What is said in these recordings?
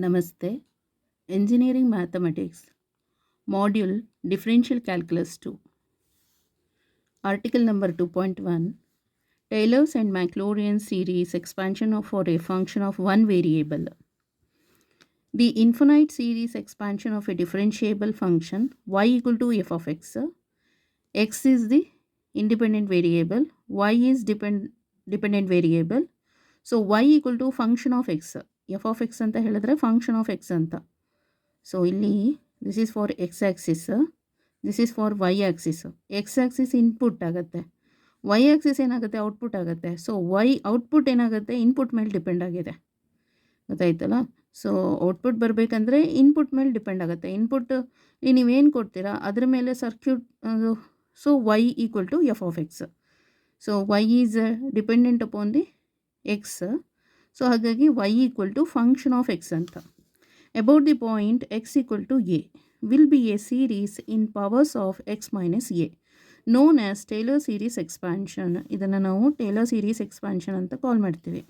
Namaste. Engineering Mathematics Module Differential Calculus 2. Article number 2.1 Taylor's and Maclaurin series expansion for a function of one variable. The infinite series expansion of a differentiable function y equal to f of x. X is the independent variable, y is dependent variable. So y equal to function of x. f of x ಅಂತ ಹೇಳಿದ್ರೆ function of x ಅಂತ. So ಇಲ್ಲಿ this is for x axis, this is for y axis. X axis input ಆಗುತ್ತೆ, y axis ಏನಾಗುತ್ತೆ output ಆಗುತ್ತೆ. So y output ಏನಾಗುತ್ತೆ input ಮೇಲೆ depend ಆಗಿದೆ, ಗೊತ್ತಾಯ್ತಲ್ಲ. ಸೊ ಔಟ್ಪುಟ್ ಬರಬೇಕಂದ್ರೆ ಇನ್ಪುಟ್ ಮೇಲೆ ಡಿಪೆಂಡ್ ಆಗುತ್ತೆ. ಇನ್ಪುಟ್ ನೀವೇನು ಕೊಡ್ತೀರಾ ಅದ್ರ ಮೇಲೆ circuit. So y equal to f of x. So y is dependent upon the x. So ಹಾಗಾಗಿ y equal to function of x ಅಂತ. About the point x equal to a will be a series in powers of x minus a known as Taylor series expansion. ಇದನ್ನು ನಾವು Taylor series expansion ಅಂತ call ಮಾಡ್ತೀವಿ.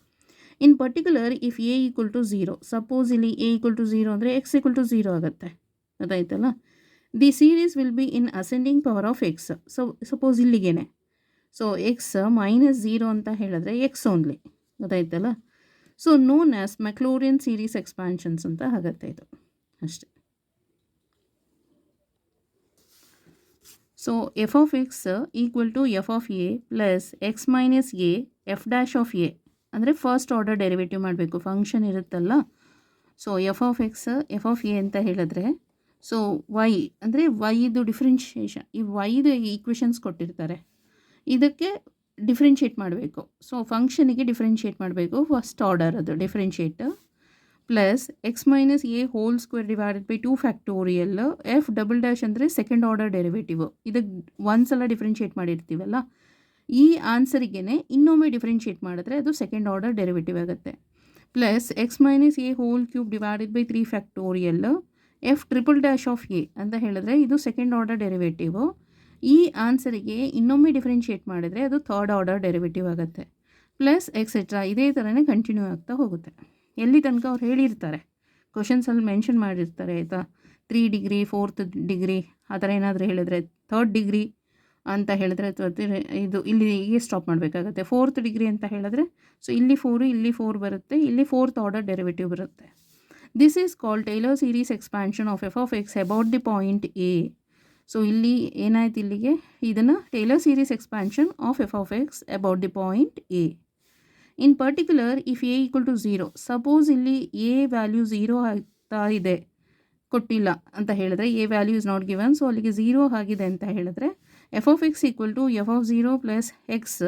In particular, if a equal to 0, suppose ಇಲ್ಲಿ a equal to 0 ಅಂದರೆ x equal to 0 ಆಗುತ್ತೆ, ಗೊತ್ತಾಯ್ತಲ್ಲ. The series will be in ascending power of x. So suppose ಇಲ್ಲಿಗೇನೆ, so x minus 0 ಅಂತ ಹೇಳಿದ್ರೆ x only, ಗೊತ್ತಾಯ್ತಲ್ಲ. So known as Maclaurin series expansions ಅಂತ ಆಗುತ್ತೆ ಇದು ಅಷ್ಟೆ. So f of X equal to f of a plus x minus a f dash of a ಅಂದರೆ first order derivative ಮಾಡಬೇಕು, function ಇರುತ್ತಲ್ಲ. So f of x f of a ಅಂತ ಹೇಳಿದ್ರೆ, so Y ಅಂದರೆ ವೈದು ಡಿಫ್ರೆನ್ಷಿಯೇಷನ್, ಈ ವೈದು equations ಕೊಟ್ಟಿರ್ತಾರೆ, ಇದಕ್ಕೆ ಡಿಫ್ರೆನ್ಷಿಯೇಟ್ ಮಾಡಬೇಕು. ಸೊ ಫಂಕ್ಷನಿಗೆ ಡಿಫ್ರೆನ್ಷಿಯೇಟ್ ಮಾಡಬೇಕು, ಫಸ್ಟ್ ಆರ್ಡರ್ ಅದು differentiate. Plus x minus A whole square divided by 2 factorial F double dash ಅಂದರೆ ಸೆಕೆಂಡ್ ಆರ್ಡರ್ ಡೆರಿವೇಟಿವ್. ಇದಕ್ಕೆ ಒಂದ್ಸಲ ಡಿಫ್ರೆನ್ಷಿಯೇಟ್ ಮಾಡಿರ್ತೀವಲ್ಲ, ಈ ಆನ್ಸರಿಗೇ ಇನ್ನೊಮ್ಮೆ ಡಿಫ್ರೆನ್ಷಿಯೇಟ್ ಮಾಡಿದ್ರೆ ಅದು ಸೆಕೆಂಡ್ ಆರ್ಡರ್ ಡೆರಿವೇಟಿವ್ ಆಗುತ್ತೆ. Plus x minus A whole cube divided by 3 factorial F triple dash of a ಅಂತ ಹೇಳಿದ್ರೆ ಇದು ಸೆಕೆಂಡ್ ಆರ್ಡರ್ ಡೆರಿವೇಟಿವ್. ಈ ಆನ್ಸರಿಗೆ ಇನ್ನೊಮ್ಮೆ ಡಿಫ್ರೆನ್ಷಿಯೇಟ್ ಮಾಡಿದರೆ ಅದು ಥರ್ಡ್ ಆರ್ಡರ್ ಡೆರಿವೇಟಿವ್ ಆಗುತ್ತೆ. ಪ್ಲಸ್ ಎಕ್ಸೆಟ್ರಾ ಇದೇ ಥರನೇ ಕಂಟಿನ್ಯೂ ಆಗ್ತಾ ಹೋಗುತ್ತೆ. ಎಲ್ಲಿ ತನಕ ಅವ್ರು ಹೇಳಿರ್ತಾರೆ, ಕ್ವಶನ್ಸಲ್ಲಿ ಮೆನ್ಷನ್ ಮಾಡಿರ್ತಾರೆ ಆಯಿತಾ, 3 ಡಿಗ್ರಿ 4th ಡಿಗ್ರಿ ಆ ಥರ ಏನಾದರೂ ಹೇಳಿದ್ರೆ, 3rd ಡಿಗ್ರಿ ಅಂತ ಹೇಳಿದ್ರೆ ಇದು ಇಲ್ಲಿಗೆ ಸ್ಟಾಪ್ ಮಾಡಬೇಕಾಗತ್ತೆ. 4th ಡಿಗ್ರಿ ಅಂತ ಹೇಳಿದ್ರೆ ಸೊ ಇಲ್ಲಿ 4 ಇಲ್ಲಿ 4 ಬರುತ್ತೆ, ಇಲ್ಲಿ 4th ಆರ್ಡರ್ ಡೆರಿವೇಟಿವ್ ಬರುತ್ತೆ. This is called Taylor series expansion of F of X about the point A. So ಇಲ್ಲಿ ಏನಾಯ್ತು, ಇಲ್ಲಿಗೆ ಇದನ್ನು Taylor series expansion of F of X about the point A. In particular if A equal to 0, suppose ಇಲ್ಲಿ A value 0 ಆಗ್ತಾ ಇದೆ, ಕೊಟ್ಟಿಲ್ಲ ಅಂತ ಹೇಳಿದ್ರೆ, A value is not given, so ಅಲ್ಲಿಗೆ 0 ಆಗಿದೆ ಅಂತ ಹೇಳಿದ್ರೆ F of X equal to f of 0 plus x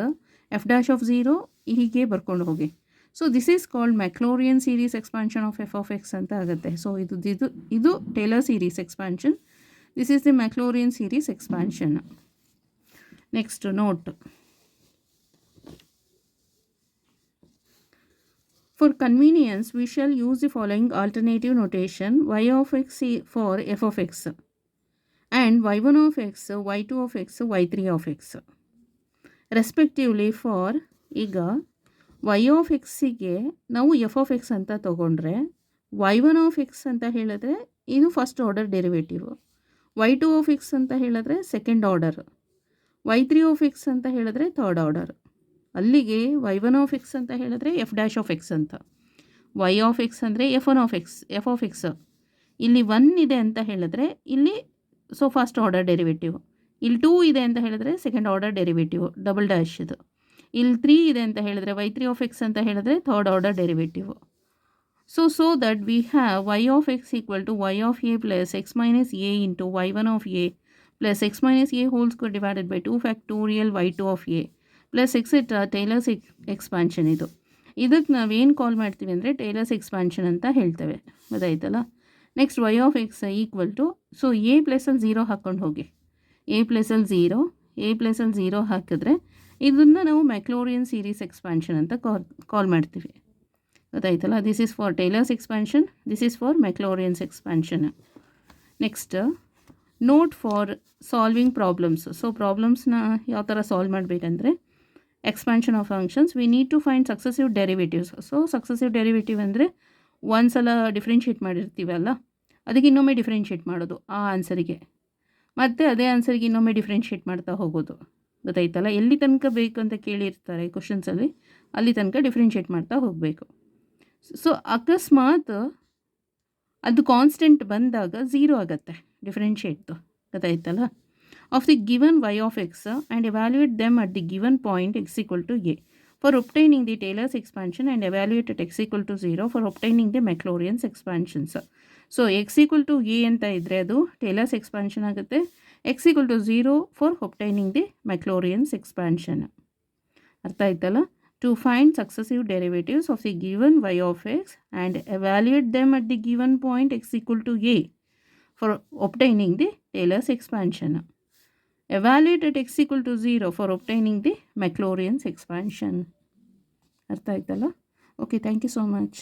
f dash of 0 ಹೀಗೆ ಬರ್ಕೊಂಡು ಹೋಗಿ. So this is called Maclaurin series expansion of F of x ಅಂತ ಆಗುತ್ತೆ. ಸೊ ಇದು Taylor series expansion. This is the Maclaurin series expansion. Next note. For convenience, we shall use the following alternative notation: y of x for f of x and y1 of x, y2 of x, y3 of x respectively. for ಈಗ y of xಗೆ ನಾವು f of x ಅಂತ ತಗೊಂಡ್ರೆ, y1 of x ಅಂತ ಹೇಳಿದ್ರೆ ಇದು first order derivative, y2 of x ಅಂತ ಹೇಳಿದ್ರೆ second order, y3 of x ಅಂತ ಹೇಳಿದ್ರೆ ಥರ್ಡ್ ಆರ್ಡರ್. ಅಲ್ಲಿಗೆ y1 ಆಫ್ ಎಕ್ಸ್ ಅಂತ ಹೇಳಿದ್ರೆ ಎಫ್ ಡ್ಯಾಶ್ ಆಫ್ ಎಕ್ಸ್ ಅಂತ, y ಆಫ್ ಎಕ್ಸ್ ಅಂದರೆ f1 of x f of X. ಇಲ್ಲಿ 1 ಇದೆ ಅಂತ ಹೇಳಿದ್ರೆ ಇಲ್ಲಿ ಸೊ ಫಸ್ಟ್ ಆರ್ಡರ್ ಡೆರಿವೇಟಿವ್, ಇಲ್ಲಿ 2 ಇದೆ ಅಂತ ಹೇಳಿದ್ರೆ second order derivative double dash ಇದು, ಇಲ್ಲಿ 3 ಇದೆ ಅಂತ ಹೇಳಿದ್ರೆ y3 ಆಫ್ ಎಕ್ಸ್ ಅಂತ ಹೇಳಿದ್ರೆ third order derivative. So that we have y of x equal to y of a plus x minus a into y1 of a plus x minus a whole square divided by 2 factorial y2 of a plus etc. Taylor's expansion. ಇದಕ್ಕೆ ನಾವೇನು ಕಾಲ್ ಮಾಡ್ತೀವಿ ಅಂದರೆ Taylor's expansion ಅಂತ ಹೇಳ್ತೇವೆ, ಗೊತ್ತಾಯ್ತಲ್ಲ. Next y of X equal to, so a ಪ್ಲಸಲ್ಲಿ 0 ಹಾಕ್ಕೊಂಡು ಹೋಗಿ, ಎ ಪ್ಲಸಲ್ಲಿ 0 ಹಾಕಿದ್ರೆ ಇದನ್ನು ನಾವು ಮ್ಯಾಕ್ಲೋರಿಯನ್ ಸೀರೀಸ್ ಎಕ್ಸ್ಪಾನ್ಷನ್ ಅಂತ ಕಾಲ್ ಮಾಡ್ತೀವಿ, ಗೊತ್ತಾಯ್ತಲ್ಲ. This is for Taylor's expansion, this is for Maclaurin's expansion. Next note for solving problems. So ಪ್ರಾಬ್ಲಮ್ಸ್ನ ಯಾವ ಥರ ಸಾಲ್ವ್ ಮಾಡಬೇಕಂದ್ರೆ, expansion of functions we need to find successive derivatives. So successive derivative ಅಂದರೆ ಒಂದು ಸಲ ಡಿಫ್ರೆನ್ಷಿಯೇಟ್ ಮಾಡಿರ್ತೀವಲ್ಲ, ಅದಕ್ಕೆ ಇನ್ನೊಮ್ಮೆ ಡಿಫ್ರೆನ್ಷಿಯೇಟ್ ಮಾಡೋದು ಆ ಆನ್ಸರಿಗೆ, ಮತ್ತು ಅದೇ ಆನ್ಸರಿಗೆ ಇನ್ನೊಮ್ಮೆ ಡಿಫ್ರೆನ್ಷಿಯೇಟ್ ಮಾಡ್ತಾ ಹೋಗೋದು. ಗೊತ್ತಾಯ್ತಲ್ಲ? ಎಲ್ಲಿ ತನಕ ಬೇಕು ಅಂತ ಕೇಳಿರ್ತಾರೆ ಕ್ವಶನ್ಸಲ್ಲಿ, ಅಲ್ಲಿ ತನಕ ಡಿಫ್ರೆನ್ಷಿಯೇಟ್ ಮಾಡ್ತಾ ಹೋಗಬೇಕು. ಸೊ ಅಕಸ್ಮಾತ್ ಅದು ಕಾನ್ಸ್ಟೆಂಟ್ ಬಂದಾಗ 0 ಆಗುತ್ತೆ ಡಿಫ್ರೆನ್ಷಿಯೇಟ್ದು. ಗೊತ್ತಾಯ್ತಲ್ಲ? Of the given y of x and evaluate them at the given point x equal to a for obtaining the Taylor's expansion and evaluate at x equal to 0 for obtaining the Maclaurin's expansions. So x equal to a ಅಂತ ಇದ್ದರೆ ಅದು Taylor's expansion ಆಗುತ್ತೆ. x equal to 0 for obtaining the Maclaurin's expansion. ಅರ್ಥ ಆಯ್ತಲ್ಲ? To find successive derivatives of the given y of x and evaluate them at the given point x equal to a for obtaining the Taylor's expansion. Evaluate at x equal to 0 for obtaining the Maclaurin's expansion. ಅರ್ಥ ಆಯ್ತಲ್ಲ? Okay, thank you so much.